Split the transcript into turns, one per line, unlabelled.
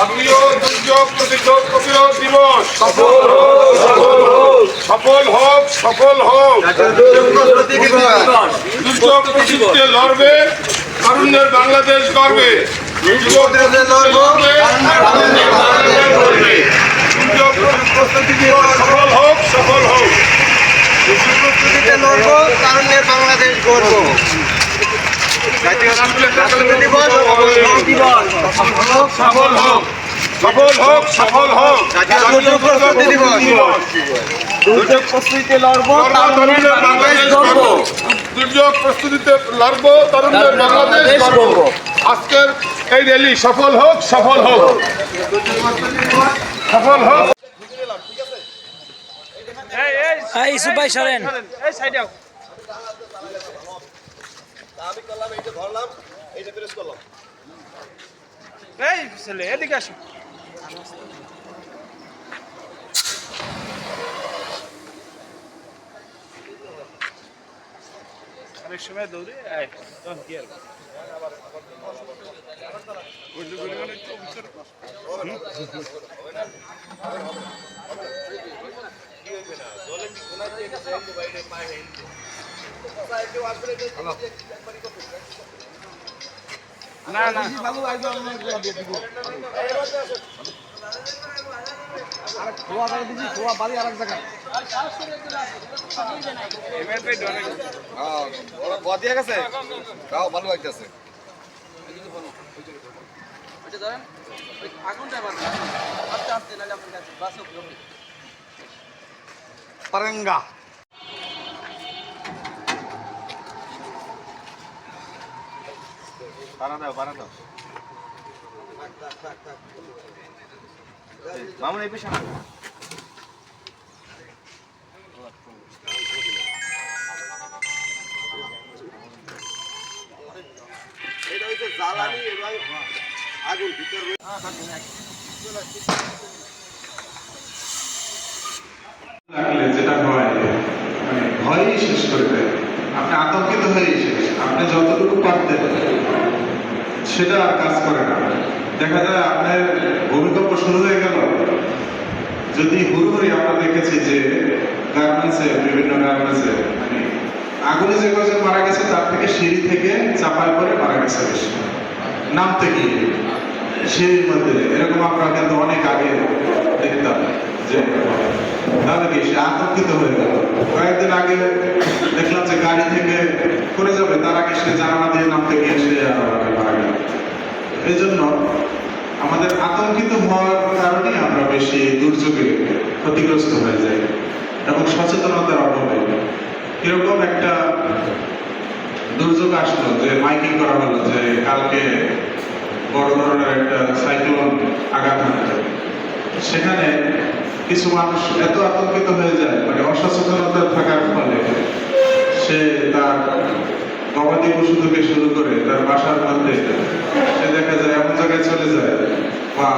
জাতীয় দুর্যোগ প্রতিরোধ দিবস সফল হোক সফল হোক। দুর্যোগ প্রতিরোধে লড়বে, তারুণ্যের বাংলাদেশ গড়বে। দুর্যোগ সফল হোক সফল হোক।
প্রস্তুতিতে লড়বো, তারুণ্যের বাংলাদেশ গড়ব।
সফল হোক সফল হোক সফল হোক।
দুর্যোগ প্রস্তুতিতে লড়বো,
তারুণ্যের বাংলাদেশ গড়ব। দুর্যোগ প্রস্তুতিতে লড়বো, তারুণ্যের বাংলাদেশ গড়ব। আজকের এই র্যালি সফল হোক সফল হোক সফল হোক।
ইসুফ ভাই সরেন।
আমি করলাম, এইটা ধরলাম, এইটা প্রেস করলাম।
এই ছেলে এদিকে আসো। আরেক সময় দৌড়ে তখন কি আর না না
বদিয়া গেছে, তাও ভালো লাগতেছে। পারেঙ্গা বানা দাও মামুন এই পেশা এটা হইছে জ্বালানি এবং আগুন ভিতর
লাগলে যেটা হয় মানে ভয়ই শেষ করে দেয়। আপনি আতঙ্কিত হয়েই শেষ। আপনি যতটুকু পারতেন সেটা আর কাজ করে না। দেখা যায় আপনার ভূমিকম্প শুরু হয়ে গেল, যদি হুড়হুড়ি আমরা দেখেছি যে গার্মেন্টসে বিভিন্ন গার্মেন্টসে মানে আগুনে যে কজন মারা গেছে তার থেকে সিঁড়ি থেকে চাপায় পরে মারা গেছে বেশি নামতে গিয়ে সিঁড়ির মধ্যে। এরকম আমরা কিন্তু অনেক আগে দেখতাম যে তাহলে কি সে আতঙ্কিত হয়ে গেল। কয়েকদিন আগে দেখলাম যে গাড়ি থেকে করে যাবে, তার আগে সে জানালা দিয়ে নামতে গিয়ে সে মারা গেল। এই জন্য আমাদের আতঙ্কিত হওয়ার কারণে আমরা বেশি দুর্যোগে ক্ষতিগ্রস্ত হয়ে যাই এবং সচেতনতার অভাবে। কিরকম একটা দুর্যোগ আসলো যে মাইকিং করা হলো যে কালকে বড় ধরনের একটা সাইক্লোন আঘাত হানা যাবে, সেখানে কিছু মানুষ এত আতঙ্কিত হয়ে যায় মানে অসচেতনতা থাকার ফলে সে তার গবাদি পশু থেকে শুরু করে তার বাসার মধ্যে সে দেখা যায় এমন জায়গায় চলে যায় বা